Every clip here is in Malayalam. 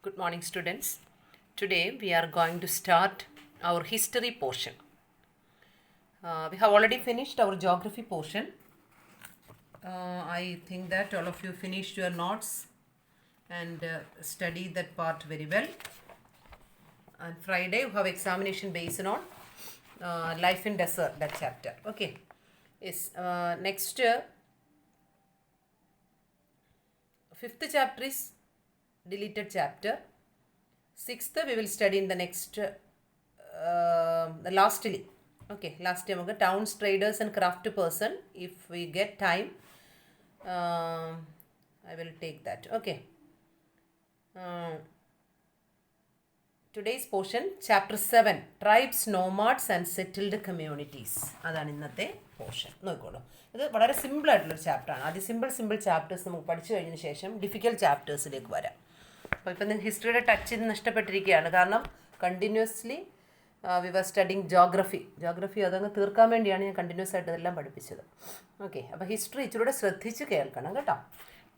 Good morning, students. Today we are going to start our history portion. We have already finished our geography portion. I think that all of you finished your notes and studied that part very well. On Friday, we have examination based on life in desert, that chapter. Okay. Yes. Next, fifth chapter is deleted chapter. Sixth we will study in the next lastly. Okay, last time okay, towns, traders and craft person. If we get time, I will take that. Okay. Today's portion, chapter 7, tribes, nomads and settled communities. അതാണ് ഇന്നത്തെ പോർഷൻ. നോക്കിക്കോളൂ, ഇത് വളരെ സിമ്പിൾ ആയിട്ടുള്ളൊരു ചാപ്റ്ററാണ്. ആദ്യം സിമ്പിൾ ചാപ്റ്റേഴ്സ് നമുക്ക് പഠിച്ചു കഴിഞ്ഞതിന് ശേഷം ഡിഫിക്കൽട്ട് ചാപ്റ്റേഴ്സിലേക്ക് വരാം. അപ്പോൾ ഇപ്പം നിങ്ങൾക്ക് ഹിസ്റ്ററിയുടെ ടച്ച് ഇത് നഷ്ടപ്പെട്ടിരിക്കുകയാണ്. കാരണം continuously we were studying geography അതങ്ങ് തീർക്കാൻ വേണ്ടിയാണ് ഞാൻ കണ്ടിന്യൂസ് ആയിട്ട് ഇതെല്ലാം പഠിപ്പിച്ചത്. ഓക്കെ, അപ്പോൾ ഹിസ്റ്ററി ഇച്ചിലൂടെ ശ്രദ്ധിച്ച് കേൾക്കണം കേട്ടോ.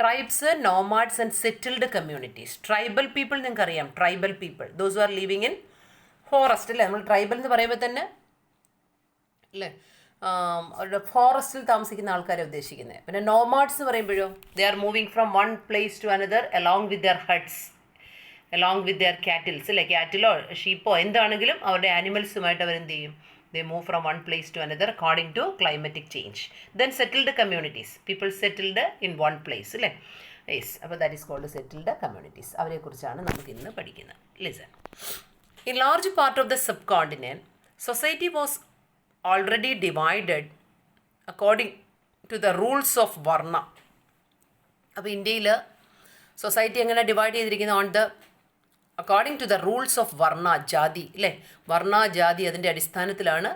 Tribes, nomads and settled communities. Tribal people നിങ്ങൾക്കറിയാം, tribal people those are living in forest അല്ലേ. നമ്മൾ ട്രൈബൽ എന്ന് പറയുമ്പോൾ തന്നെ അല്ലേ ഫോറസ്റ്റിൽ താമസിക്കുന്ന ആൾക്കാരെ ഉദ്ദേശിക്കുന്നത്. പിന്നെ നോമാഡ്സ് എന്ന് പറയുമ്പോഴോ they are moving from one place to another along with their huts, along with their cattles അല്ലേ. കാറ്റിലോ ഷീപ്പോ എന്താണെങ്കിലും അവരുടെ ആനിമൽസുമായിട്ട് അവരെന്ത് ചെയ്യും, they move from one place to another according to climatic change. Then settled communities, people settled in one place അല്ലേ. യെസ്, അപ്പോൾ that is called settled communities. അവരെക്കുറിച്ചാണ് നമുക്ക് ഇന്ന് പഠിക്കുന്നത്. Listen. In large part of the subcontinent society was already divided according to the rules of varna. അപ്പോൾ ഇന്ത്യയിൽ സൊസൈറ്റി എങ്ങനെ ഡിവൈഡ് ചെയ്തിരിക്കുന്നത്? On the according to the rules of varna, ജാതി അല്ലേ. വർണ്ണ, ജാതി അതിൻ്റെ അടിസ്ഥാനത്തിലാണ്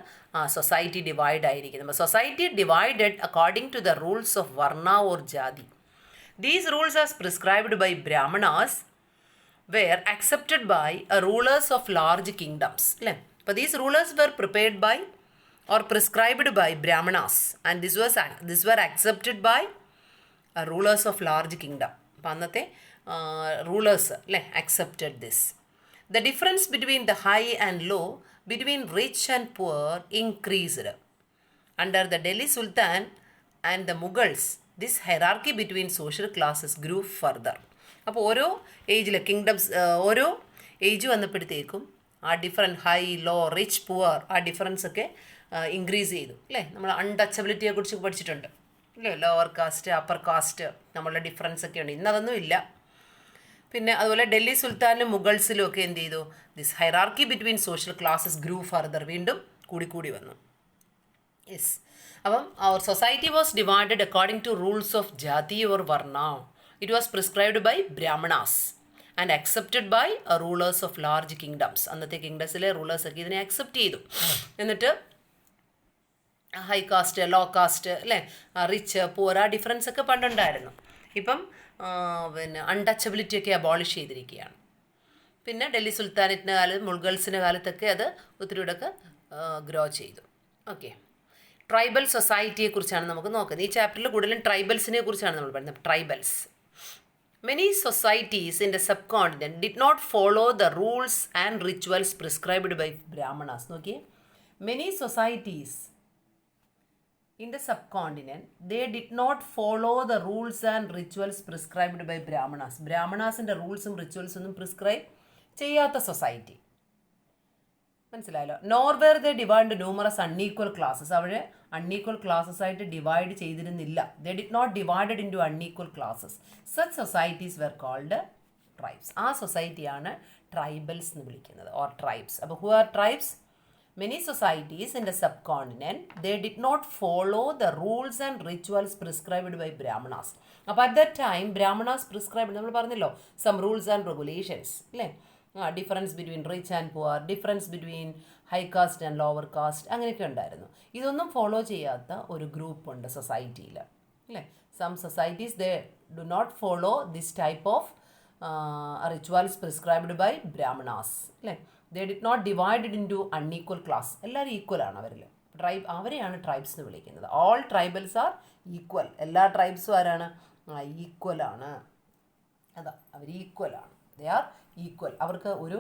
സൊസൈറ്റി ഡിവൈഡ് ആയിരിക്കുന്നത്. അപ്പോൾ society divided according to the rules of varna or jati. These rules are prescribed by Brahmanas were accepted by rulers of large kingdoms അല്ലേ. അപ്പോൾ these rulers were prepared by or prescribed by Brahmanas and this were accepted by rulers of large kingdom. അപ്പോൾ അന്നത്തെ റൂളേഴ്സ് അല്ലേ accepted this. The difference between the high and low, between rich and poor increased. Under the Delhi Sultan and the Mughals, this hierarchy between social classes grew further. അപ്പോൾ ഓരോ ഏജിൽ കിങ്ഡംസ് ഓരോ ഏജ് വന്നപ്പോഴത്തേക്കും ആ different high, low, rich, poor ആ ഡിഫറൻസ് ഒക്കെ ഇൻക്രീസ് ചെയ്തു അല്ലേ. നമ്മൾ അൺടച്ചബിലിറ്റിയെ കുറിച്ച് പഠിച്ചിട്ടുണ്ട് അല്ലേ. ലോവർ കാസ്റ്റ്, അപ്പർ കാസ്റ്റ്, നമ്മളുടെ ഡിഫറൻസ് ഒക്കെ ഉണ്ട്. ഇന്നതൊന്നും ഇല്ല. പിന്നെ അതുപോലെ ഡൽഹി സുൽത്താനിലും മുഗൾസിലും ഒക്കെ എന്ത് ചെയ്തു, this hierarchy between social classes grew further, വീണ്ടും കൂടി വന്നു. യെസ്, അപ്പം അവർ society was divided according to rules of jati or varna. It was prescribed by Brahmanas and accepted by rulers of large kingdoms. അന്നത്തെ കിങ്ഡംസിലെ റൂളേഴ്സൊക്കെ ഇതിനെ അക്സെപ്റ്റ് ചെയ്തു. എന്നിട്ട് ഹൈ കാസ്റ്റ്, ലോ കാസ്റ്റ് അല്ലേ, റിച്ച്, പൂർ ആ ഡിഫറൻസ് ഒക്കെ പണ്ടുണ്ടായിരുന്നു. ഇപ്പം പിന്നെ അൺടച്ചബിലിറ്റി ഒക്കെ അബോളിഷ് ചെയ്തിരിക്കുകയാണ്. പിന്നെ ഡൽഹി സുൽത്താനറ്റിൻ്റെ കാലത്ത്, മുഗൾസിൻ്റെ കാലത്തൊക്കെ അത് ഒത്തിരിയൂടെയൊക്കെ ഗ്രോ ചെയ്തു. ഓക്കെ, ട്രൈബൽ സൊസൈറ്റിയെക്കുറിച്ചാണ് നമുക്ക് നോക്കുന്നത്. ഈ ചാപ്റ്ററിൽ കൂടുതലും ട്രൈബൽസിനെ കുറിച്ചാണ് നമ്മൾ പറയുന്നത്. Tribals. Many societies in the subcontinent did not follow the rules and rituals prescribed by Brahmanas. നോക്കിയേ, many societies in the subcontinent, they did not follow the rules and rituals prescribed by Brahmanas. ബ്രാഹ്മണാസിൻ്റെ റൂൾസും റിച്വൽസൊന്നും പ്രിസ്ക്രൈബ് ചെയ്യാത്ത സൊസൈറ്റി. മനസ്സിലായല്ലോ. Nor were they divide numerous unequal classes. അവർ അൺഈക്വൽ ക്ലാസ്സസ് ആയിട്ട് ഡിവൈഡ് ചെയ്തിരുന്നില്ല. They did not divided into unequal classes. Such societies were called tribes. ആ സൊസൈറ്റിയാണ് ട്രൈബൽസ് എന്ന് വിളിക്കുന്നത്, ഓർ ട്രൈബ്സ്. അപ്പോൾ who are tribes? Many societies in the subcontinent, they did not follow the rules and rituals prescribed by Brahmanas. അപ്പോൾ at that time Brahmanas prescribed, നമ്മൾ പറഞ്ഞല്ലോ, some rules and regulations അല്ലേ. Difference between rich and poor, difference between high cast and lower cast, അങ്ങനെയൊക്കെ ഉണ്ടായിരുന്നു. ഇതൊന്നും ഫോളോ ചെയ്യാത്ത ഒരു ഗ്രൂപ്പ് ഉണ്ട് സൊസൈറ്റിയിൽ അല്ലേ. Some societies they do not follow this type of rituals prescribed by Brahmanas അല്ലേ. They did not divided into unequal class. എല്ലാവരും ഈക്വലാണ് അവരിൽ. അവരെയാണ് ട്രൈബ്സ് എന്ന് വിളിക്കുന്നത്. All tribals are equal. എല്ലാ ട്രൈബ്സും ആരാണ്? ഈക്വലാണ്. അതാ, അവർ ഈക്വലാണ്. They are equal. അവർക്ക് ഒരു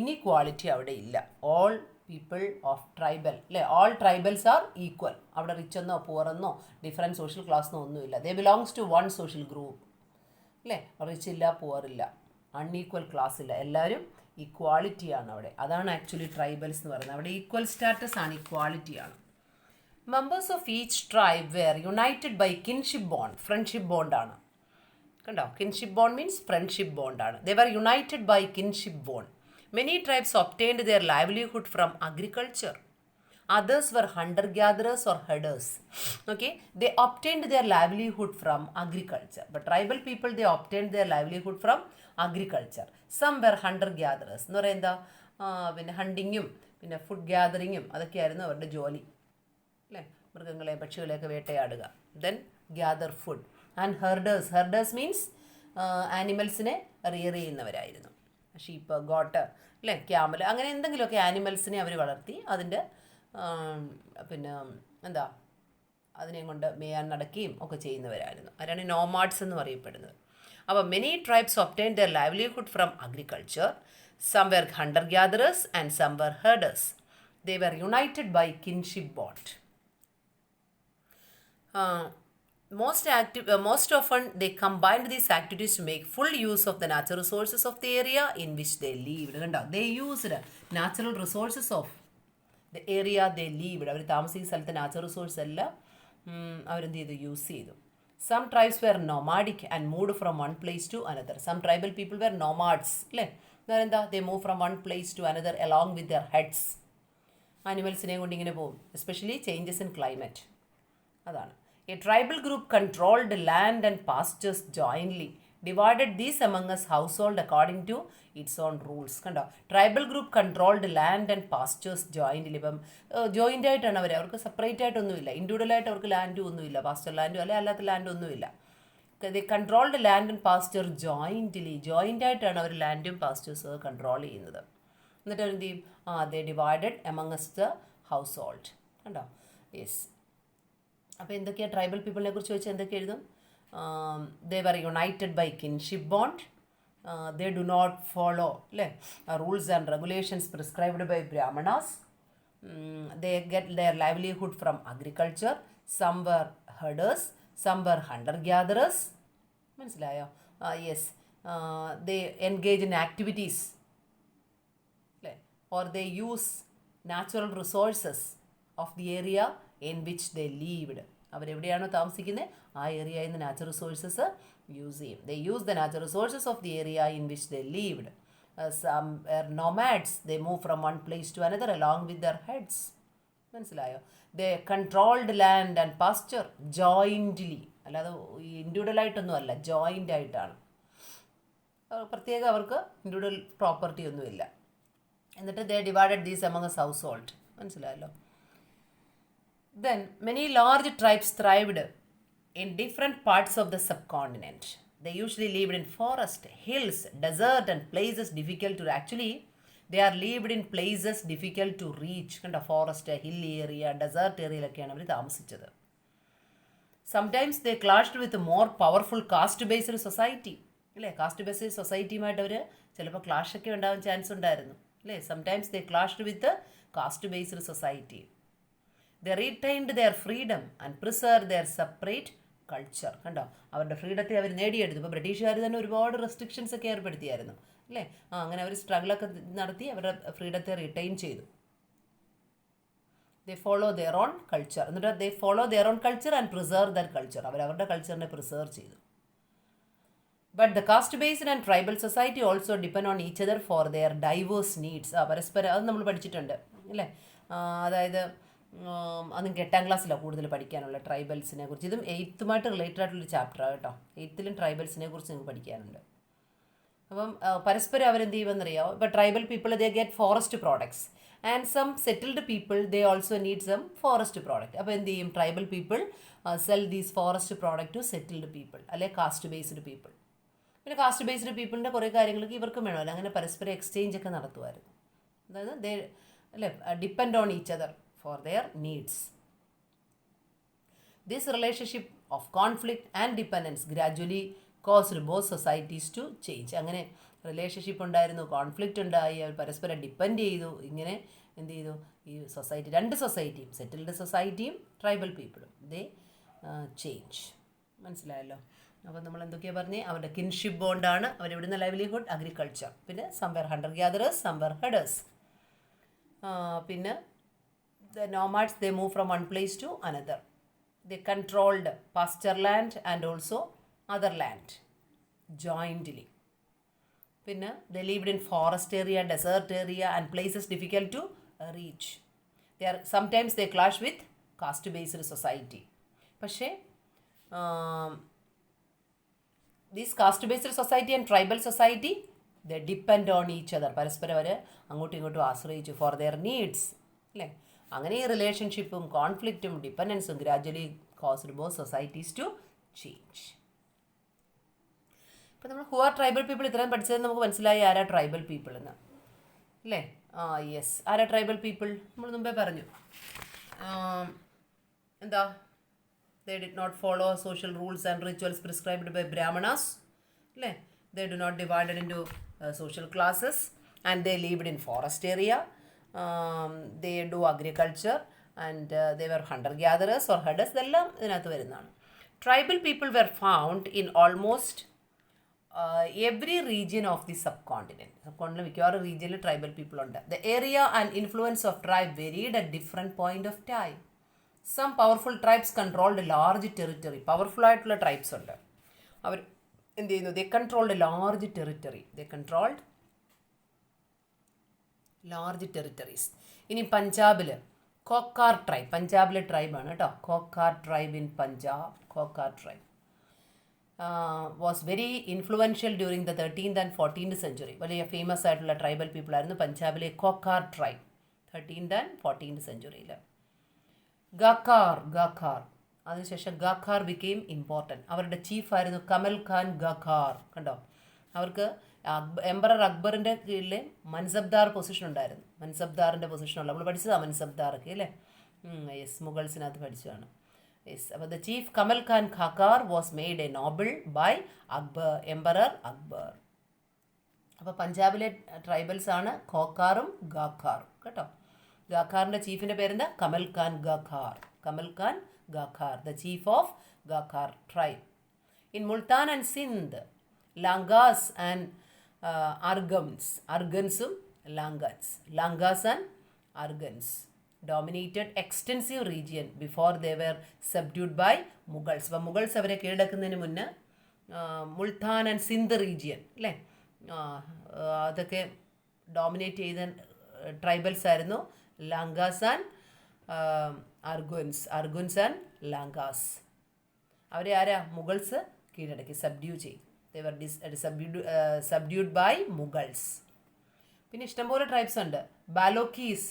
ഇനീക്വാളിറ്റി അവിടെ ഇല്ല. ഓൾ പീപ്പിൾ ഓഫ് ട്രൈബൽ അല്ലേ, ഓൾ ട്രൈബൽസ് ആർ ഈക്വൽ. അവിടെ റിച്ച് എന്നോ പുവർ എന്നോ ഡിഫറെൻറ്റ് സോഷ്യൽ ക്ലാസ് എന്നോ ഒന്നുമില്ല. They belongs to one social group അല്ലേ. റിച്ച് ഇല്ല, പുവർ ഇല്ല, അൺഈക്വൽ ക്ലാസ് ഇല്ല, എല്ലാവരും ഈക്വാളിറ്റിയാണ് അവിടെ. അതാണ് ആക്ച്വലി ട്രൈബൽസ് എന്ന് പറയുന്നത്. അവിടെ ഈക്വൽ സ്റ്റാറ്റസ് ആണ്, ഈക്വാലിറ്റിയാണ്. Members of each tribe were united by kinship bond. Friendship ബോണ്ടാണ് കണ്ടോ. കിൻഷിപ്പ് ബോണ്ട് മീൻസ് ഫ്രണ്ട്ഷിപ്പ് ബോണ്ടാണ്. They were united by kinship bond. Many tribes obtained their livelihood from agriculture. Others were hunter-gatherers or herders. Okay, they obtained their livelihood from agriculture. But tribal people, they obtained their livelihood from agriculture. Some were hunter-gatherers. എന്ന് പറയുന്നത് എന്താ, പിന്നെ ഹണ്ടിങ്ങും പിന്നെ ഫുഡ് ഗ്യാതറിങ്ങും അതൊക്കെയായിരുന്നു അവരുടെ ജോലി അല്ലേ. മൃഗങ്ങളെ പക്ഷികളെയൊക്കെ വേട്ടയാടുക. Then gather food. And herders. Herders means ആനിമൽസിനെ റിയർ ചെയ്യുന്നവരായിരുന്നു. ഷീപ്പ്, ഗോട്ട് അല്ലേ, ക്യാമൽ, അങ്ങനെ എന്തെങ്കിലുമൊക്കെ ആനിമൽസിനെ അവർ വളർത്തി അതിൻ്റെ പിന്നെ എന്താ അതിനെയും കൊണ്ട് മേയാൻ നടക്കുകയും ഒക്കെ ചെയ്യുന്നവരായിരുന്നു. അവരാണ് നോമാഡ്സ് എന്ന് പറയപ്പെടുന്നത്. അപ്പോൾ many tribes obtained their livelihood from agriculture. Some were hunter gatherers and some were herders. They were united by kinship bond. Most often they combined these activities to make full use of the natural resources of the area in which they lived. They used natural resources of the area they lived. അവർ താമസിക്കുന്ന സ്ഥലത്തെ നാച്ചുറൽ റിസോഴ്സ് എല്ലാം അവരെന്ത് ചെയ്തു, യൂസ് ചെയ്തു. Some tribes were nomadic and moved from one place to another. Some tribal people were nomads അല്ലേ. എന്താ, they move from one place to another along with their heads. ആനിമൽസിനെ കൊണ്ട് ഇങ്ങനെ പോകും, എസ്പെഷ്യലി ചേഞ്ചസ് ഇൻ ക്ലൈമറ്റ്. അതാണ്. A tribal group controlled land and pastures jointly, divided these among us household according to its own rules. കണ്ടോ, tribal group controlled land and pastors jointly. ഇപ്പം ജോയിൻ്റ് ആയിട്ടാണ് അവർക്ക് സെപ്പറേറ്റ് ആയിട്ടൊന്നുമില്ല, ഇൻഡിവിജ്വലായിട്ട് അവർക്ക് ലാൻഡും ഒന്നുമില്ല, പാസ്റ്റർ ലാൻഡും അല്ലെ അല്ലാത്ത ലാൻഡും ഒന്നുമില്ല. They controlled land and pasture jointly. Joint ആയിട്ടാണ് അവർ ലാൻഡും പാസ്റ്റേഴ്സ് കൺട്രോൾ ചെയ്യുന്നത്. എന്നിട്ട് അവരെന്ത് ചെയ്യും, they divided among us the household. കണ്ടോ, യെസ്. അപ്പോൾ എന്തൊക്കെയാണ് ട്രൈബൽ പീപ്പിളിനെ കുറിച്ച് ചോദിച്ചാൽ എന്തൊക്കെ എഴുതും? They were united by kinship bond. They do not follow അല്ലേ rules and regulations prescribed by Brahmanas. They get their livelihood from agriculture. Some were herders, some were hunter gatherers. മനസ്സിലായോ? Yes. They engage in activities അല്ലേ, or they use natural resources of the area in which they lived. അവരെവിടെയാണോ താമസിക്കുന്നത് ആ ഏരിയയിൽ നിന്ന് നാച്ചുറൽ റിസോഴ്സസ് യൂസ് ചെയ്യും. They use the natural resources of the area in which they lived. Some nomads. They move from one place to another along with their herds. മനസ്സിലായോ? They controlled land and pasture jointly. അല്ലാതെ ഇൻഡിവിജ്വലായിട്ടൊന്നും അല്ല, ജോയിൻ്റ് ആയിട്ടാണ്. പ്രത്യേകം അവർക്ക് ഇൻഡിവിജ്വൽ പ്രോപ്പർട്ടി ഒന്നുമില്ല. എന്നിട്ട് they divided these among us household. മനസ്സിലായല്ലോ? Then many large tribes thrived in different parts of the subcontinent. They usually lived in forest, hills, desert and places difficult to actually they are lived in places difficult to reach. കണ്ട, ഫോറസ്റ്റ്, ഹിൽ ഏരിയ, ഡെസേർട്ട് ഏരിയയിലൊക്കെയാണ് അവർ താമസിച്ചത്. Sometimes they clashed with more powerful caste based society അല്ലേ. കാസ്റ്റ് ബേസ്ഡ് സൊസൈറ്റിയുമായിട്ട് അവർ ചിലപ്പോൾ ക്ലാഷൊക്കെ ഉണ്ടാകാൻ ചാൻസ് ഉണ്ടായിരുന്നു അല്ലേ. Sometimes they clashed with caste based society. They retained their freedom and preserved their separate culture. കണ്ടോ, അവരുടെ ഫ്രീഡത്തെ അവർ നേടിയെടുത്തു. ഇപ്പോൾ ബ്രിട്ടീഷുകാർ തന്നെ ഒരുപാട് റെസ്ട്രിക്ഷൻസ് ഒക്കെ ഏർപ്പെടുത്തിയായിരുന്നു അല്ലേ. അങ്ങനെ അവർ സ്ട്രഗിളൊക്കെ നടത്തി അവരുടെ ഫ്രീഡത്തെ റിട്ടൈൻ ചെയ്തു. They follow their own culture. എന്നിട്ട് they follow their own culture and preserve their culture. അവരവരുടെ കൾച്ചറിനെ പ്രിസർവ് ചെയ്തു. But the caste based and tribal society also depend on each other for their diverse needs. പരസ്പരം അത് നമ്മൾ പഠിച്ചിട്ടുണ്ട് അല്ലേ. അതായത് അത് നിങ്ങൾക്ക് 8ാം ക്ലാസ്സിലാണ് കൂടുതൽ പഠിക്കാനുള്ള ട്രൈബൽസിനെ കുറിച്ച്. ഇതും 8th റിലേറ്റഡ് ആയിട്ടുള്ളൊരു ചാപ്റ്ററാണ് കേട്ടോ. 8th ട്രൈബൽസിനെ കുറിച്ച് നിങ്ങൾക്ക് പഠിക്കാനുണ്ട്. അപ്പം പരസ്പരം അവരെന്ത് ചെയ്യുമെന്നറിയാമോ? ഇപ്പോൾ tribal people they get forest products and some settled people they also need some forest product. അപ്പോൾ എന്ത് ചെയ്യും? Tribal people sell these forest product to settled people അല്ലെ കാസ്റ്റ് ബേസ്ഡ് പീപ്പിൾ. പിന്നെ കാസ്റ്റ് ബേസ്ഡ് പീപ്പിളിൻ്റെ കുറേ കാര്യങ്ങൾക്ക് ഇവർക്കും വേണമല്ലോ. അങ്ങനെ പരസ്പരം എക്സ്ചേഞ്ച് ഒക്കെ നടത്തുമായിരുന്നു. അതായത് ദേ അല്ലേ depend on each other for their needs. This relationship of conflict and dependence gradually caused both societies to change. അങ്ങനെ റിലേഷൻഷിപ്പ് ഉണ്ടായിരുന്നു, കോൺഫ്ലിക്റ്റ് ഉണ്ടായി, അവർ പരസ്പരം ഡിപ്പെൻഡ് ചെയ്തു. ഇങ്ങനെ എന്ത് ചെയ്തു, ഈ സൊസൈറ്റി, രണ്ട് സൊസൈറ്റിയും, സെറ്റിൽഡ് സൊസൈറ്റിയും ട്രൈബൽ പീപ്പിളും ദേ ചേഞ്ച്. മനസ്സിലായല്ലോ. അപ്പോൾ നമ്മൾ എന്തൊക്കെയാണ് പറഞ്ഞത്, അവരുടെ കിൻഷിപ്പ് ബോണ്ടാണ്, അവരിവിടുന്ന ലൈവ്ലിഹുഡ് അഗ്രികൾച്ചർ. പിന്നെ സംവെർ ഹണ്ടർ ഗ്യാദറേഴ്സ്, സംവെർ ഹെഡേഴ്സ്. പിന്നെ the nomads, they move from one place to another. They controlled pasture land and also other land jointly. പിന്നെ they lived in forest area, desert area and places difficult to reach. Sometimes they clash with caste based society. പക്ഷേ this caste based society and tribal society, they depend on each other. പരസ്പരം അവർ അങ്ങോട്ടും ഇങ്ങോട്ടും ആശ്രയിച്ചു for their needs, അല്ലേ? അങ്ങനെ ഈ റിലേഷൻഷിപ്പും കോൺഫ്ലിക്റ്റും ഡിപ്പെൻഡൻസും gradually caused both societies to change. ഇപ്പം നമ്മൾ ഹു ആർ ട്രൈബൽ പീപ്പിൾ ഇത്രയും പഠിച്ചത് നമുക്ക് മനസ്സിലായി ആരാ ട്രൈബൽ പീപ്പിൾ എന്ന്, അല്ലേ? യെസ്, ആരാ ട്രൈബൽ പീപ്പിൾ? നമ്മൾ മുമ്പേ പറഞ്ഞു എന്താ, they did not follow social rules and rituals prescribed by brahmanas, അല്ലേ? They do not divided into social classes and they lived in forest area. They do agriculture and they were hunter gatherers or herders. ഇതെല്ലാം ഇതിനകത്ത് വരുന്നതാണ്. Tribal people were found in almost every region of the subcontinent. Subcontinent മിക്കവാറും റീജിയനിൽ ട്രൈബൽ പീപ്പിൾ ഉണ്ട്. The area and influence of tribe varied at different point of time. Some powerful tribes controlled large territory. Powerful ആയിട്ടുള്ള ട്രൈബ്സ് ഉണ്ട്, അവർ എന്ത് ചെയ്യുന്നു, they controlled large territory. They controlled large territories. ഇനി പഞ്ചാബിൽ കോക്കാർ ട്രൈബ്, പഞ്ചാബിലെ ട്രൈബാണ് കേട്ടോ, Khokhar tribe in Punjab. Khokhar tribe was very influential during the 13th and 14th century. വലിയ ഫേമസ് ആയിട്ടുള്ള ട്രൈബൽ പീപ്പിളായിരുന്നു പഞ്ചാബിലെ കോക്കാർ ട്രൈബ് 13th and 14th centuryയിൽ. ഗാഖാർ അതിനുശേഷം ഗാഖാർ ബിക്കെയിം ഇമ്പോർട്ടൻറ്റ്. അവരുടെ ചീഫായിരുന്നു കമൽ ഖാൻ ഗാഖാർ. കണ്ടോ, അവർക്ക് എംപറർ അക്ബറിൻ്റെ കീഴിൽ മൻസബ്ദാർ പൊസിഷൻ ഉണ്ടായിരുന്നു. മൻസബ്ദാറിൻ്റെ പൊസിഷനുള്ള നമ്മൾ പഠിച്ചതാണ് മൻസബ്ദാറൊക്കെ, അല്ലേ? യെസ്, മുഗൾസിനകത്ത് പഠിച്ചതാണ്. യെസ്, അപ്പോൾ the chief Kamal Khan Gakkhar was made a noble by Akbar, emperor Akbar. അപ്പോൾ പഞ്ചാബിലെ ട്രൈബൽസ് ആണ് ഖോക്കാറും ഗാഖാറും കേട്ടോ. ഗാഖാറിൻ്റെ ചീഫിൻ്റെ പേരെന്താ? Kamal Khan Gakkhar. Kamal Khan Gakkhar, the chief of Gakkhar tribe. In Multan and Sindh, Langahs and അർഗൻസും Langahs and Arghuns dominated extensive region before they were subdued by Mughals. അപ്പോൾ മുഗൾസ് അവരെ കീഴടക്കുന്നതിന് മുന്നേ മുൾത്താൻ ആൻഡ് സിന്ധ് റീജിയൻ, അല്ലേ, അതൊക്കെ ഡോമിനേറ്റ് ചെയ്ത ട്രൈബൽസ് ആയിരുന്നു ലാംഗാസ് ആൻഡ് അർഗുൻസ് ആൻഡ് ലാംഗാസ്. അവരെ ആരാ? മുഗൾസ് കീഴടക്കി, സബ്ഡ്യൂ ചെയ്തു. they were subdued by Mughals. പിന്നെ ഇഷ്ടംപോലെ ട്രൈബ്സ് ഉണ്ട്. Balochis,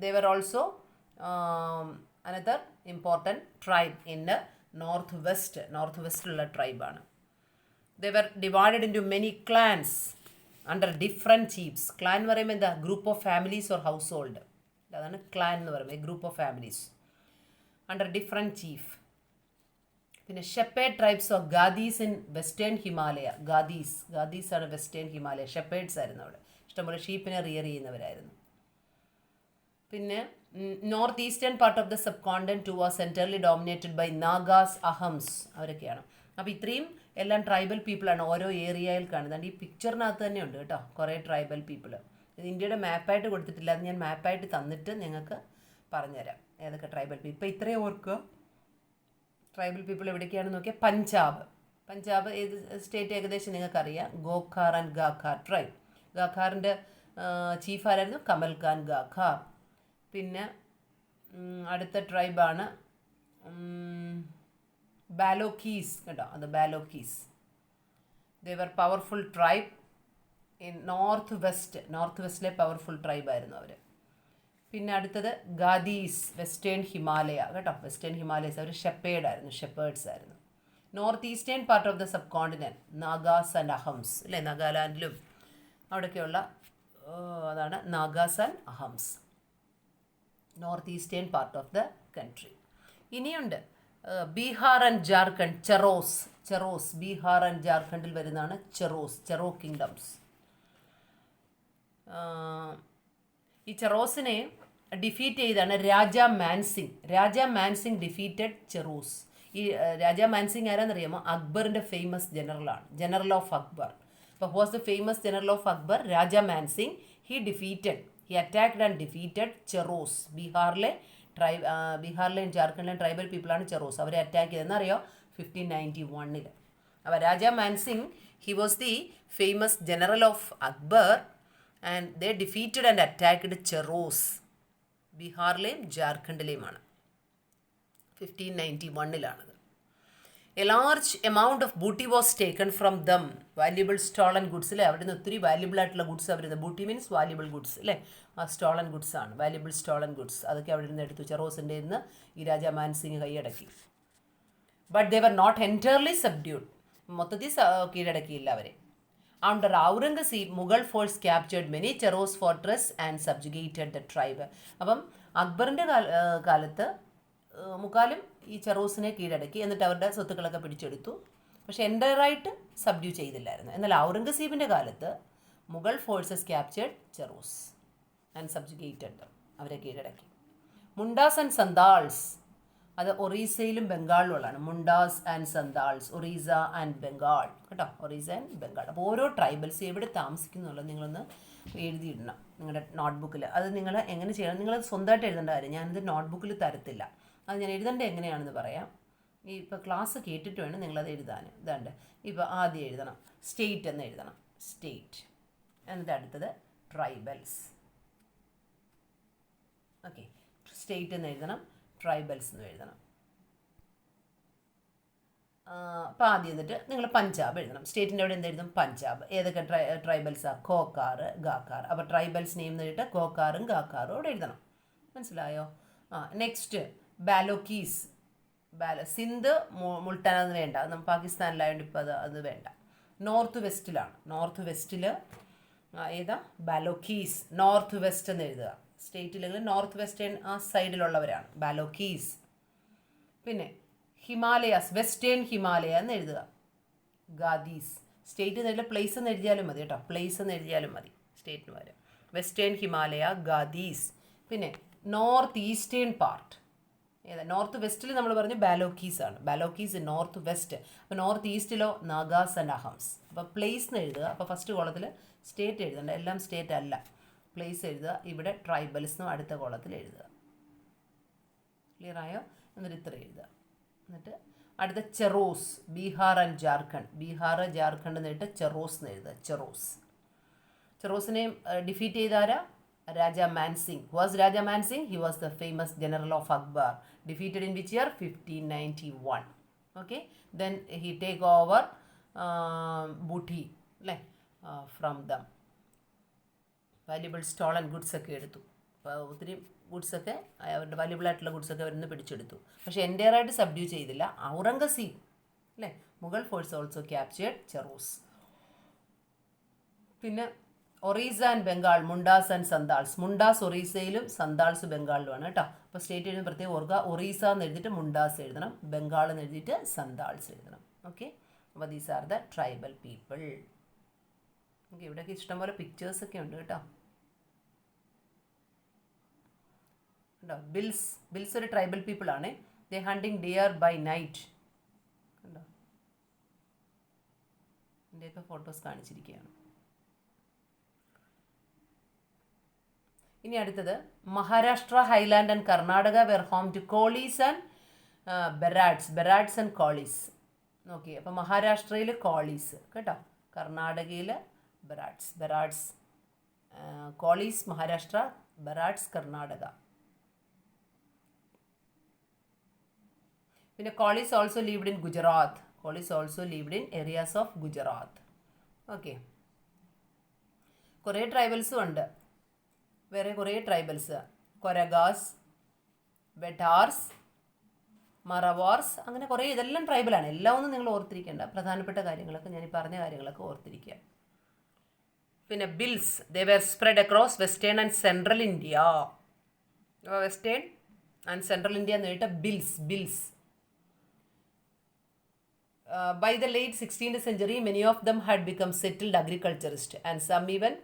they were also another important tribe in the നോർത്ത്-വെസ്റ്റിലുള്ള ട്രൈബാണ്. they were divided into many clans under different chiefs. Clan എന്ന് പറയുമ്പോൾ എന്താ? Group of families or household. അതാണ് ക്ലാൻ എന്ന് പറയുമ്പോൾ, group of families under different chief. പിന്നെ shepherd tribes of Gaddis in western Himalaya. Gaddis ആണ് വെസ്റ്റേൺ ഹിമാലയ. ഷെപ്പേഡ്സ് ആയിരുന്നു അവിടെ, ഇഷ്ടംപോലെ ഷീപ്പിനെ റിയർ ചെയ്യുന്നവരായിരുന്നു. പിന്നെ north eastern part of the subcontinent was centrally dominated by Nagas, Ahoms, അവരൊക്കെയാണ്. അപ്പോൾ ഇത്രയും എല്ലാം ട്രൈബൽ പീപ്പിളാണ് ഓരോ ഏരിയയിൽ കാണുന്നത്. ഈ പിക്ചറിനകത്ത് തന്നെ ഉണ്ട് കേട്ടോ കുറേ ട്രൈബൽ പീപ്പിൾ. ഇത് ഇന്ത്യയുടെ മാപ്പായിട്ട് കൊടുത്തിട്ടില്ല, അത് ഞാൻ മാപ്പായിട്ട് തന്നിട്ട് നിങ്ങൾക്ക് പറഞ്ഞുതരാം ഏതൊക്കെ ട്രൈബൽ പീപ്പിൾ. ഇപ്പോൾ ഇത്രയും ഓർക്കുക. ട്രൈബൽ പീപ്പിൾ എവിടേക്കാണെന്ന് നോക്കിയാൽ പഞ്ചാബ് ഏത് സ്റ്റേറ്റ് ഏകദേശം നിങ്ങൾക്കറിയാം. ഗോഖാർ ആൻഡ് ഗാഖാർ ട്രൈബ്. ഗാഖാറിൻ്റെ ചീഫ് ആരായിരുന്നു? കമൽ ഖാൻ ഗാഖാർ. പിന്നെ അടുത്ത ട്രൈബാണ് ബാലോക്കീസ് കേട്ടോ, അത് Balochis. They were powerful tribe in north വെസ്റ്റിലെ പവർഫുൾ ട്രൈബായിരുന്നു അവർ. പിന്നെ അടുത്തത് ഗാദീസ്, വെസ്റ്റേൺ ഹിമാലയ കേട്ടോ, വെസ്റ്റേൺ ഹിമാലയസ്. അവർ ഷെപ്പേഡ്സ് ആയിരുന്നു. North eastern part of the subcontinent Nagas and Ahoms, അല്ലേ, നാഗാലാൻഡിലും അവിടെയൊക്കെയുള്ള അതാണ് Nagas and Ahoms, north eastern part of the country. ഇനിയുണ്ട് ബീഹാർ ആൻഡ് ജാർഖണ്ഡ്, ചെറോസ് ബീഹാർ ആൻഡ് ജാർഖണ്ഡിൽ വരുന്നതാണ് ചെറോ കിങ്ഡംസ്. ഈ ചെറോസിനെ ഡിഫീറ്റ് ചെയ്താണ് രാജ മാൻസിംഗ് ഡിഫീറ്റഡ് ചെറോസ്. ഈ രാജ മാൻസിംഗ് ആരാന്നറിയാമോ? അക്ബറിൻ്റെ ഫേമസ് ജനറൽ ഓഫ് അക്ബർ. അപ്പോൾ was the famous general of Akbar? Raja Mansingh. He attacked and defeated Cheros. ബീഹാറിലെയും ജാർഖണ്ഡിലെയും ട്രൈബൽ പീപ്പിളാണ് ചെറോസ്. അവരെ അറ്റാക്ക് ചെയ്തതെന്നറിയോ? 1591. അപ്പോൾ Raja Mansingh he was the famous general of Akbar and they defeated and attacked Cheros. ബീഹാറിലെയും ജാർഖണ്ഡിലെയുമാണ്. 1591. A large amount of booty was taken from them. Valuable stolen goods അല്ലേ? അവിടെ നിന്ന് ഒത്തിരി വാല്യുബിൾ ആയിട്ടുള്ള ഗുഡ്സ് അവർ ബൂട്ടി മീൻസ് വാല്യുബിൾ ഗുഡ്സ് അല്ലേ? ആ സ്റ്റോളൻ ഗുഡ്സ് ആണ് വാല്യുബിൾ സ്റ്റോളൻ ഗുഡ്സ്. അതൊക്കെ അവിടെ നിന്ന് എടുത്തു. ചെറോസിൻ്റെ നിന്ന് ഈ രാജ മാൻസിംഗ് കൈയടക്കി. But they were not entirely subdued. മൊത്തത്തിൽ കീഴടക്കിയില്ല അവരെ. Under Aurangzeb Mughal force captured many Cheros fortress and subjugated the tribe. അപ്പം അക്ബറിൻ്റെ കാലത്ത് മുക്കാലും ഈ ചെറോസിനെ കീഴടക്കി. എന്നിട്ട് അവരുടെ സ്വത്തുക്കളൊക്കെ പിടിച്ചെടുത്തു. പക്ഷെ എൻ്റയറായിട്ട് സബ്ഡ്യൂ ചെയ്തില്ലായിരുന്നു. എന്നാൽ ഔറംഗസീബിൻ്റെ കാലത്ത് Mughal forces captured Cheros and subjugated them. അവരെ കീഴടക്കി. മുണ്ടാസ് ആൻഡ് സന്താൾസ്, അത് ഒറീസയിലും ബംഗാളിലുള്ളതാണ്. മുണ്ടാസ് ആൻഡ് സന്താൾസ്, ഒറീസ ആൻഡ് ബംഗാൾ കേട്ടോ. ഒറീസ ആൻഡ് ബംഗാൾ. അപ്പോൾ ഓരോ ട്രൈബൽസ് എവിടെ താമസിക്കുന്നുള്ളത് നിങ്ങളൊന്ന് എഴുതിയിടണം നിങ്ങളുടെ നോട്ട്ബുക്കിൽ. അത് നിങ്ങൾ എങ്ങനെ ചെയ്യണം? നിങ്ങൾ സ്വന്തമായിട്ട് എഴുതേണ്ട കാര്യം. ഞാനിത് നോട്ട്ബുക്കിൽ തരത്തില്ല. അത് ഞാൻ എഴുതേണ്ടത് എങ്ങനെയാണെന്ന് പറയാം. ഇപ്പോൾ ക്ലാസ് കേട്ടിട്ട് വേണം നിങ്ങളത് എഴുതാൻ. ഇതാണ്ട് ഇപ്പോൾ ആദ്യം എഴുതണം സ്റ്റേറ്റ് എന്ന് എഴുതണം. സ്റ്റേറ്റ്. എന്നിട്ട് അടുത്തത് ട്രൈബൽസ്. ഓക്കെ, സ്റ്റേറ്റ് എന്ന് എഴുതണം, ട്രൈബൽസ് എന്ന് എഴുതണം. അപ്പോൾ ആദ്യം എന്നിട്ട് നിങ്ങൾ പഞ്ചാബ് എഴുതണം. സ്റ്റേറ്റിൻ്റെ അവിടെ എന്തെഴുതും? പഞ്ചാബ്. ഏതൊക്കെ ട്രൈബൽസാണ്? ഖോക്കാർ, ഗാക്കാർ. അപ്പോൾ ട്രൈബൽസ് നെയിം എന്നിട്ട് ഖോക്കാറും ഗാക്കാറും അവിടെ എഴുതണം. മനസ്സിലായോ? നെക്സ്റ്റ് ബാലോക്കീസ്. സിന്ധ്, മുൾട്ടാൻ അത് വേണ്ട. നമ്മൾ പാകിസ്ഥാനിലായതുകൊണ്ട് ഇപ്പോൾ അത് വേണ്ട. നോർത്ത് വെസ്റ്റിൽ ഏതാ? ബാലോക്കീസ്. നോർത്ത് വെസ്റ്റ് എന്ന് എഴുതുക. സ്റ്റേറ്റിലെങ്കിൽ നോർത്ത് വെസ്റ്റേൺ ആ സൈഡിലുള്ളവരാണ് ബാലോക്കീസ്. പിന്നെ ഹിമാലയാസ്, വെസ്റ്റേൺ ഹിമാലയ എന്ന് എഴുതുക. ഗാദീസ്. സ്റ്റേറ്റ് എന്ന് എഴുതിയാൽ പ്ലേസ് എന്ന് എഴുതിയാലും മതി കേട്ടോ. പ്ലേസ് എന്ന് എഴുതിയാലും മതി സ്റ്റേറ്റിന് പകരം. വെസ്റ്റേൺ ഹിമാലയ, ഗാദീസ്. പിന്നെ നോർത്ത് ഈസ്റ്റേൺ പാർട്ട് ഏതാ? നോർത്ത് വെസ്റ്റിൽ നമ്മൾ പറഞ്ഞു ബാലോക്കീസ് ആണ്. ബാലോക്കീസ് നോർത്ത് വെസ്റ്റ്. അപ്പോൾ നോർത്ത് ഈസ്റ്റിലോ നാഗാസ് ആൻഡ് അഹംസ്. അപ്പോൾ പ്ലേസ് എന്ന് എഴുതുക. അപ്പോൾ ഫസ്റ്റ് കോളത്തിൽ സ്റ്റേറ്റ് എഴുതണ്ട, എല്ലാം സ്റ്റേറ്റ് അല്ല. പ്ലേസ് എഴുതുക. ഇവിടെ ട്രൈബൽസ് എന്നും അടുത്ത കോളത്തിൽ എഴുതുക. ക്ലിയർ ആയോ? എന്നിട്ട് ഇത്ര എഴുതുക. എന്നിട്ട് അടുത്ത ചെറോസ്, ബീഹാർ ആൻഡ് ജാർഖണ്ഡ്. ബീഹാർ ജാർഖണ്ഡ് എന്നിട്ട് ചെറോസ് എന്ന് എഴുതുക. ചെറോസിനെ defeat ചെയ്താരാ? Raja Mansingh. Who was Raja Mansingh? He was the famous general of Akbar. Defeated in which year? 1591. Okay. Then he take over booty from them. Valuable stolen goods ഒക്കെ എടുത്തു. അപ്പോൾ ഒത്തിരി ഗുഡ്സൊക്കെ അവരുടെ വാല്യുബിൾ ആയിട്ടുള്ള ഗുഡ്സൊക്കെ അവരിന്ന് പിടിച്ചെടുത്തു. പക്ഷേ എൻ്റയറായിട്ട് സബ്ഡ്യൂ ചെയ്തില്ല. Aurangzeb Mughal force also captured Cheros. പിന്നെ ഒറീസ ആൻഡ് ബംഗാൾ, മുണ്ടാസ് ആൻഡ് സന്താൾസ്. മുണ്ടാസ് ഒറീസയിലും സന്താൾസ് ബംഗാളിലുമാണ് കേട്ടോ. അപ്പോൾ സ്റ്റേറ്റ് എഴുതുന്ന പ്രത്യേകം ഓർക്കുക. ഒറീസ എന്ന് എഴുതിയിട്ട് മുണ്ടാസ് എഴുതണം, ബംഗാൾ എന്ന് എഴുതിയിട്ട് സന്താൾസ് എഴുതണം. ഓക്കെ. അപ്പോൾ these are the tribal people. Okay. ഇവിടെയൊക്കെ ഇഷ്ടംപോലെ പിക്ചേഴ്സൊക്കെ ഉണ്ട് കേട്ടോ. ബിൽസ് ഒരു ട്രൈബൽ പീപ്പിൾ ആണ്. They hunting deer by night. കണ്ടോ? ഇതിൻ്റെയൊക്കെ ഫോട്ടോസ് കാണിച്ചിരിക്കുകയാണ്. ഇനി അടുത്തത് Maharashtra, highland and Karnataka were home to Kolis and Berads and Kolis. Okay. അപ്പോൾ മഹാരാഷ്ട്രയിൽ കോളീസ് കേട്ടോ, കർണാടകയിൽ ബെറാഡ്സ്. കോളീസ് മഹാരാഷ്ട്ര, ബെറാഡ്സ് കർണാടക. പിന്നെ Kolis also lived in Gujarat. Kolis also lived in areas of Gujarat. Okay. കുറേ ട്രൈബൽസും ഉണ്ട്. വേറെ കുറേ ട്രൈബൽസ്, കൊരഗാസ്, ബെഡാർസ്, മറവാർസ്, അങ്ങനെ കുറേ. ഇതെല്ലാം ട്രൈബലാണ്. എല്ലാം ഒന്നും നിങ്ങൾ ഓർത്തിരിക്കേണ്ട. പ്രധാനപ്പെട്ട കാര്യങ്ങളൊക്കെ ഞാൻ ഈ പറഞ്ഞ കാര്യങ്ങളൊക്കെ ഓർത്തിരിക്കുക. പിന്നെ Bhils, they were spread across western and central India. Western and central India എന്ന് കേട്ട Bhils. By the late 16th century, many of them had become settled agriculturists and some even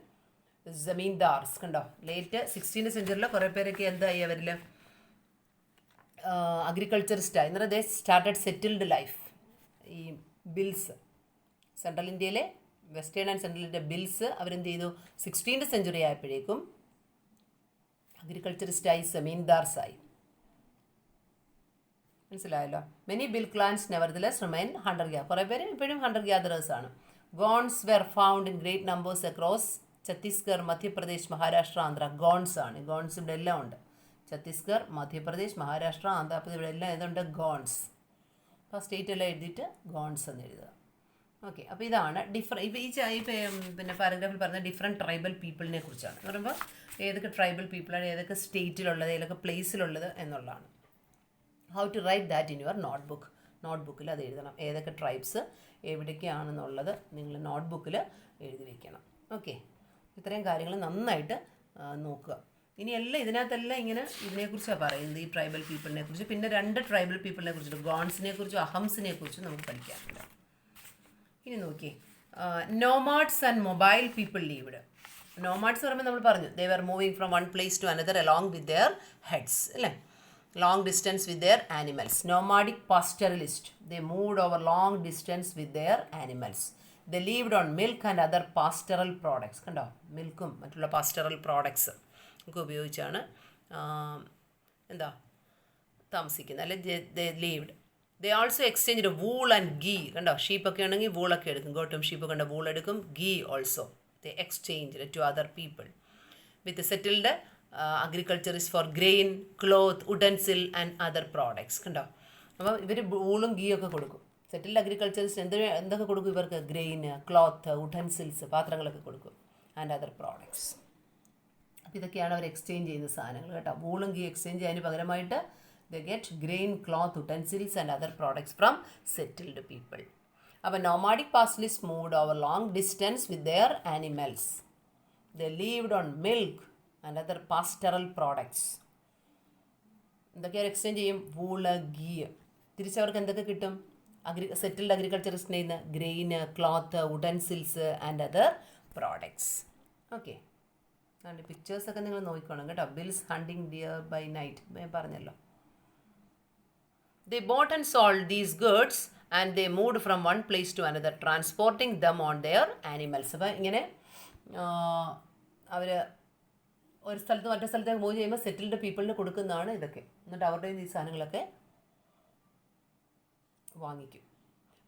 zamindars. കണ്ടോ, ലേറ്റ് 16th സെഞ്ചുറിയിൽ കുറേ പേരൊക്കെ എന്തായി അവരിൽ അഗ്രികൾച്ചറിസ്റ്റായി. എന്നാൽ ദേ സ്റ്റാർട്ടഡ് സെറ്റിൽഡ് ലൈഫ്. ഈ ബിൽസ്, സെൻട്രൽ ഇന്ത്യയിലെ western and central India Bhils അവരെന്ത് ചെയ്തു, 16th സെഞ്ചുറി ആയപ്പോഴേക്കും അഗ്രികൾച്ചറിസ്റ്റായി, സെമീൻദാർസായി. മനസ്സിലായല്ലോ. Many Bhil clans nevertheless remain hunter gatherer. കുറേ പേര് ഇപ്പോഴും ഹണ്ടർ ഗ്യാദറേഴ്സ് ആണ്. Gonds were found in great numbers across Chhattisgarh, Madhya Pradesh, Maharashtra, Andhra. Gonds ആണ്. ഗോൺസ് ഇവിടെ എല്ലാം ഉണ്ട്. ഛത്തീസ്ഗഡ്, മധ്യപ്രദേശ്, മഹാരാഷ്ട്ര, ആന്ധ്രാപ്രദേശ് ഇവിടെ എല്ലാം ഇതുണ്ട് ഗോൺസ്. അപ്പോൾ സ്റ്റേറ്റ് എല്ലാം എഴുതിയിട്ട് ഗോൺസ് എന്ന് എഴുതുക. ഓക്കെ, അപ്പോൾ ഇതാണ് പിന്നെ പാരഗ്രാഫിൽ പറഞ്ഞ ഡിഫറെൻറ്റ് ട്രൈബൽ പീപ്പിളിനെ കുറിച്ചാണ്. എന്ന് പറയുമ്പോൾ ഏതൊക്കെ ട്രൈബൽ പീപ്പിളാണ്, ഏതൊക്കെ സ്റ്റേറ്റിലുള്ളത്, ഏതൊക്കെ പ്ലേസിലുള്ളത് എന്നുള്ളതാണ്. How to write that in your notebook. നോട്ട്ബുക്കിൽ അത് എഴുതണം. ഏതൊക്കെ ട്രൈബ്സ് എവിടേക്കാണെന്നുള്ളത് നിങ്ങൾ നോട്ട്ബുക്കിൽ എഴുതി വയ്ക്കണം. ഓക്കെ, ഇത്രയും കാര്യങ്ങൾ നന്നായിട്ട് നോക്കുക. ഇനി എല്ലാം ഇതിനകത്തെല്ലാം ഇങ്ങനെ ഇതിനെക്കുറിച്ചാണ് പറയുന്നത്, ഈ ട്രൈബൽ പീപ്പിളിനെ കുറിച്ച്. പിന്നെ 2 ട്രൈബൽ പീപ്പിളിനെ കുറിച്ചിട്ട്, ഗോൺസിനെ കുറിച്ചും അഹംസിനെ കുറിച്ചും നമുക്ക് പഠിക്കാറുണ്ട്. ഇനി നോക്കി, nomads and mobile people lived. Nomads പറയുമ്പോൾ നമ്മൾ പറഞ്ഞു, they were moving from one place to another along with their herds, അല്ലേ, long distance with their animals. Nomadic pastoralists, they moved over long distance with their animals. They lived on milk and other pastoral products. കണ്ടോ, മിൽക്കും മറ്റുള്ള പാസ്റ്ററൽ പ്രോഡക്ട്സ് ഒക്കെ ഉപയോഗിച്ചാണ് എന്താ താമസിക്കുന്നത്, അല്ലെ they lived. They also exchanged wool and ghee. കണ്ടോ, ഷീപ്പൊക്കെ ഉണ്ടെങ്കിൽ വൂളൊക്കെ എടുക്കും. ഗോട്ടും ഷീപ്പൊക്കെ ഉണ്ട്, വൂൾ എടുക്കും. ghee also they exchanged to other people. With the settled agriculturist for grain, cloth, utensil and other products. കണ്ടോ, അപ്പോൾ ഇവർ വൂളും ഗീയൊക്കെ കൊടുക്കും. സെറ്റിൽഡ് അഗ്രികൾച്ചറിസ്റ്റ് എന്തൊക്കെ കൊടുക്കും ഇവർക്ക്? ഗ്രെയിന്, ക്ലോത്ത്, ഉട്ടൻസിൽസ്, പാത്രങ്ങളൊക്കെ കൊടുക്കും. And other products. അപ്പോൾ ഇതൊക്കെയാണ് അവർ എക്സ്ചേഞ്ച് ചെയ്യുന്ന സാധനങ്ങൾ കേട്ടോ. വൂളും ഗീ എക്സ്ചേഞ്ച് ചെയ്യാൻ പകരമായിട്ട് they get grain, cloth, utensils and other products from settled people. അപ്പോൾ nomadic pastoralists moved over long distance with their animals. They lived on milk and other pastoral products. എന്തൊക്കെയാണ് എക്സ്ചേഞ്ച് ചെയ്യും? വൂള്, ഗീ. തിരിച്ചവർക്ക് എന്തൊക്കെ കിട്ടും? സെറ്റിൽഡ് അഗ്രികൾച്ചറിസ്റ്റിൻ്റെ നിന്ന് grain, cloth, utensils and other products. Okay, അതുകൊണ്ട് പിക്ചേഴ്സൊക്കെ നിങ്ങൾ നോക്കിക്കോണം കേട്ടോ. Bhils hunting deer by night ഞാൻ പറഞ്ഞല്ലോ. They bought and sold these goods and they moved from one place to another, transporting them on their animals. അപ്പോൾ ഇങ്ങനെ അവർ ഒരു സ്ഥലത്ത് മറ്റേ സ്ഥലത്തേക്ക് മൂവ് ചെയ്യുമ്പോൾ സെറ്റിൽഡ് പീപ്പിളിന് കൊടുക്കുന്നതാണ് ഇതൊക്കെ. എന്നിട്ട് അവരുടെ ഈ സാധനങ്ങളൊക്കെ വാങ്ങിക്കും.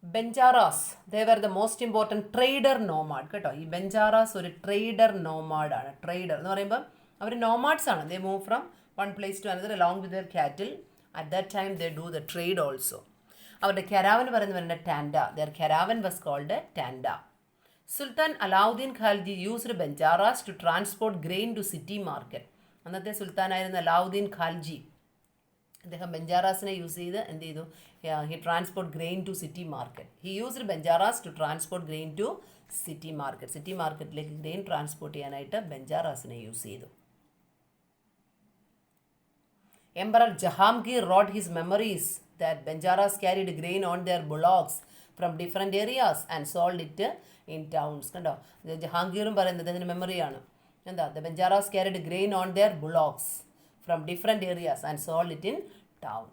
Banjaras, they were the most important trader nomad. കേട്ടോ, ഈ ബെഞ്ചാറാസ് ഒരു ട്രേഡർ നോമാഡാണ്. ട്രേഡർ എന്ന് പറയുമ്പോൾ അവർ നോമാഡ്സ് ആണ്. They move from one place to another along with their cattle. At that time they do the trade also. അവരുടെ കരാവൻ പറയുന്നത് tanda. their caravan was called tanda. Sultan Alauddin Khalji used Banjaras to transport grain to city market. അന്നത്തെ സുൽത്താനായിരുന്ന അലാവുദ്ദീൻ ഖാൽജി അദ്ദേഹം ബെഞ്ചാറാസിനെ യൂസ് ചെയ്ത് എന്ത് ചെയ്തു? He transport grain to city market. He used Banjaras to transport grain to city market. City മാർക്കറ്റിലേക്ക് ഗ്രെയിൻ ട്രാൻസ്പോർട്ട് ചെയ്യാനായിട്ട് ബെഞ്ചാറാസിനെ യൂസ് ചെയ്തു. Emperor Jahangir wrote his memories that Banjaras carried grain on their bullocks from different areas and sold it in towns. കണ്ടോ, ജഹാംഗീറും പറയുന്നത് അതിൻ്റെ മെമ്മറിയാണ്. എന്താ? The Banjaras carried grain on their bullocks from different areas and sold it in town.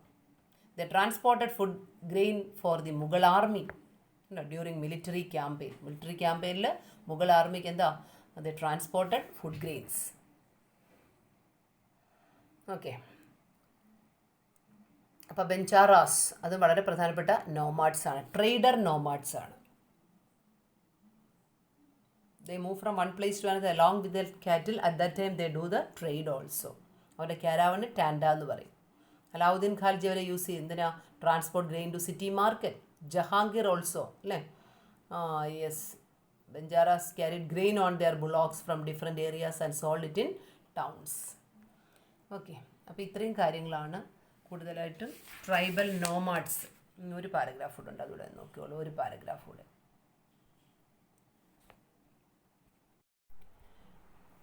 They transported food grain for the Mughal army during military campaign. Military campaignൽ Mughal ആർമിക്ക് എന്താ? they transported food grains. Okay, അപ്പോൾ ബെഞ്ചാറാസ് അത് വളരെ പ്രധാനപ്പെട്ട നോമാഡ്സ് ആണ്, ട്രേഡർ നോമാഡ്സ് ആണ്. they move from one place to another along with their cattle. At that time they do the trade also. അവരുടെ കാരാവന് ടാൻഡ എന്ന് പറയും. അലാവുദ്ദീൻ ഖാൽജി അവരെ യൂസ് ചെയ്യും എന്തിനാ? Transport grain to city market. Jahangir also, അല്ലേ? Yes, Banjaras carried grain on their bullocks from different areas and sold it in towns. Okay, അപ്പോൾ ഇത്രയും കാര്യങ്ങളാണ് കൂടുതലായിട്ടും ട്രൈബൽ നോമാഡ്സ്. ഒരു പാരഗ്രാഫ് കൂടെ ഉണ്ട്, അതുകൂടെ നോക്കിയോളൂ. ഒരു പാരഗ്രാഫ് കൂടെ.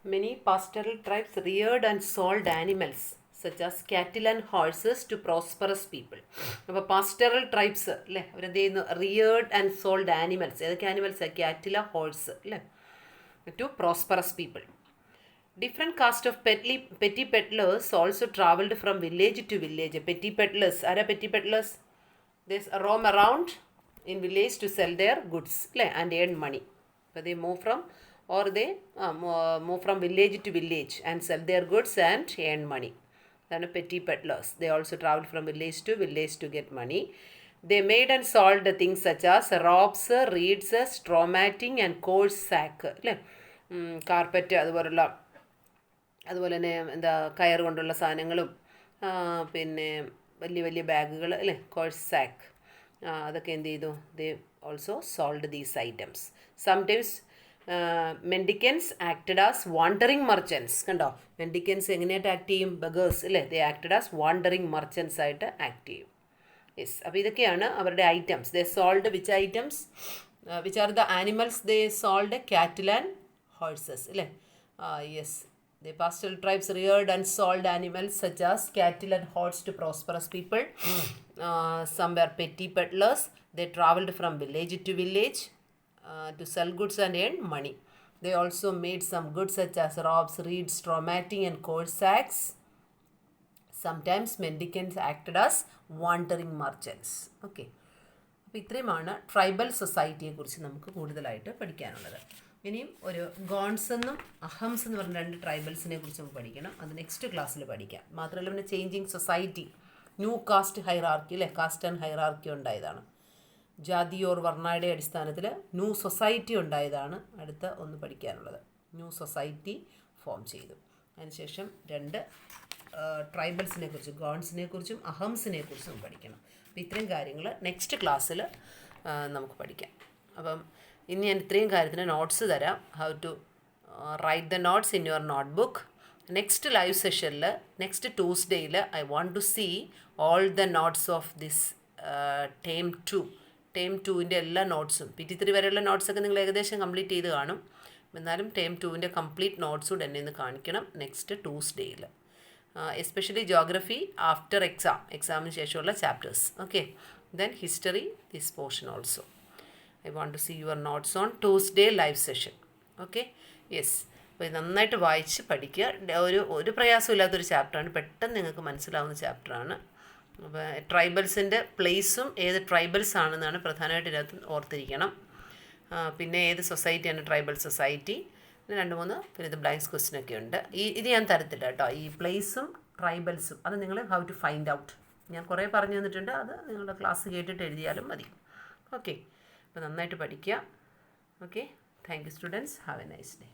Many pastoral tribes reared and sold animals such as cattle and horses to prosperous people. അപ്പോൾ പാസ്റ്ററൽ ട്രൈബ്സ് അല്ലേ, അവരെന്ത് ചെയ്യുന്നു, റിയേർഡ് ആൻഡ് സോൾഡ് ആനിമൽസ്. ഏതൊക്കെ ആനിമൽസ്? കാറ്റില, ഹോഴ്സ് അല്ലേ, to prosperous people. Different caste of petty peddlers also travelled from village to village. Petty peddlers, ആരാ petty peddlers? They roam around in village to sell their goods and earn money. So they move from village to village and sell their goods and earn money. Then petty peddlers. They also traveled from village to village to get money. They made and sold things such as ropes, reeds, straw matting and coarse sack. Carpet, അതുപോലെ തന്നെ എന്താ കയർ കൊണ്ടുള്ള സാധനങ്ങളും പിന്നെ വലിയ വലിയ ബാഗുകൾ അല്ലേ, കോഴ്സ് സാക്ക്, അതൊക്കെ എന്ത് ചെയ്തു? They also sold these items. Sometimes mendicants acted as wandering merchants. കണ്ടോ, മെൻഡിക്കൻസ് എങ്ങനെയായിട്ട് ആക്ട് ചെയ്യും? ബഗേഴ്സ് അല്ലേ, they acted as wandering merchants ആയിട്ട് ആക്ട് ചെയ്യും. യെസ്, അപ്പോൾ ഇതൊക്കെയാണ് അവരുടെ items. They sold which items? Which are the animals they sold? Cattle and horses അല്ലേ. Yes, the pastoral tribes reared and sold animals such as cattle and horses to prosperous people. Some were petty peddlers. They travelled from village to village to sell goods and earn money. They also made some goods such as ropes, reeds, straw matting and coarse sacks. Sometimes mendicants acted as wandering merchants. Okay. അപ്പോൾ ഇത്രയുമാണ് ട്രൈബൽ സൊസൈറ്റിയെ കുറിച്ച് നമുക്ക് കൂടുതലായിട്ട് പഠിക്കാനുള്ളത്. ഇനിയും ഒരു ഗോൺസ് എന്നും അഹംസ് എന്ന് പറഞ്ഞ 2 ട്രൈബൽസിനെ കുറിച്ച് നമുക്ക് പഠിക്കണം. അത് നെക്സ്റ്റ് ക്ലാസ്സിൽ പഠിക്കാം. മാത്രമല്ല പിന്നെ changing society, new caste hierarchy അല്ലേ, കാസ്റ്റ് ആൻഡ് ഹൈറാർക്കി ഉണ്ടായതാണ്. ജാതി ഓർ വർണ്ണയുടെ അടിസ്ഥാനത്തിൽ ന്യൂ സൊസൈറ്റി ഉണ്ടായതാണ് അടുത്ത ഒന്ന് പഠിക്കാനുള്ളത്. ന്യൂ സൊസൈറ്റി ഫോം ചെയ്തു. അതിനുശേഷം 2 ട്രൈബൽസിനെ കുറിച്ച്, ഗോൺസിനെ കുറിച്ചും അഹംസിനെ കുറിച്ചും പഠിക്കണം. അപ്പോൾ ഇത്രയും കാര്യങ്ങൾ നെക്സ്റ്റ് ക്ലാസ്സിൽ നമുക്ക് പഠിക്കാം. അപ്പം ഇനി ഞാൻ ഇത്രയും കാര്യത്തിന് നോട്ട്സ് തരാം. How to write the notes in your note book. Next live സെഷനിൽ, നെക്സ്റ്റ് ട്യൂസ്ഡേയിൽ I want to see all the notes of this term 2. Term 2ൻ്റെ എല്ലാ നോട്ട്സും, PT3 വരെയുള്ള നോട്ട്സൊക്കെ നിങ്ങൾ ഏകദേശം കംപ്ലീറ്റ് ചെയ്ത് കാണും. എന്നാലും ടേം 2ൻ്റെ കംപ്ലീറ്റ് നോട്ട്സ് കൂടെ എന്നെ ഒന്ന് കാണിക്കണം നെക്സ്റ്റ് ട്യൂസ്ഡേയിൽ. എസ്പെഷ്യലി ജോഗ്രഫി ആഫ്റ്റർ എക്സാമിന് ശേഷമുള്ള chapters. Okay, then history this portion also. I want to see your notes on Tuesday live session. Okay? Yes. അപ്പോൾ ഇത് നന്നായിട്ട് വായിച്ച് പഠിക്കുക. ഒരു പ്രയാസമില്ലാത്തൊരു ചാപ്റ്ററാണ്, പെട്ടെന്ന് നിങ്ങൾക്ക് മനസ്സിലാവുന്ന ചാപ്റ്ററാണ്. അപ്പോൾ ട്രൈബൽസിൻ്റെ പ്ലേസും ഏത് ട്രൈബൽസ് ആണെന്നാണ് പ്രധാനമായിട്ട് ഇതിനകത്ത് ഓർത്തിരിക്കണം. പിന്നെ ഏത് സൊസൈറ്റിയാണ് ട്രൈബൽ സൊസൈറ്റി, 2-3 പിന്നെ ഇത് ബ്ലാങ്ക്സ് ക്വസ്റ്റ്യനൊക്കെ ഉണ്ട്. ഇത് ഞാൻ തരത്തില്ല കേട്ടോ, ഈ പ്ലേസും ട്രൈബൽസും അത് നിങ്ങൾ ഹൗ ടു ഫൈൻഡ് ഔട്ട്. ഞാൻ കുറേ പറഞ്ഞു തന്നിട്ടുണ്ട്, അത് നിങ്ങളുടെ ക്ലാസ് കേട്ടിട്ട് എഴുതിയാലും മതി. ഓക്കെ, അപ്പോൾ നന്നായിട്ട് പഠിക്കുക. Okay, thank you students. Have A nice day.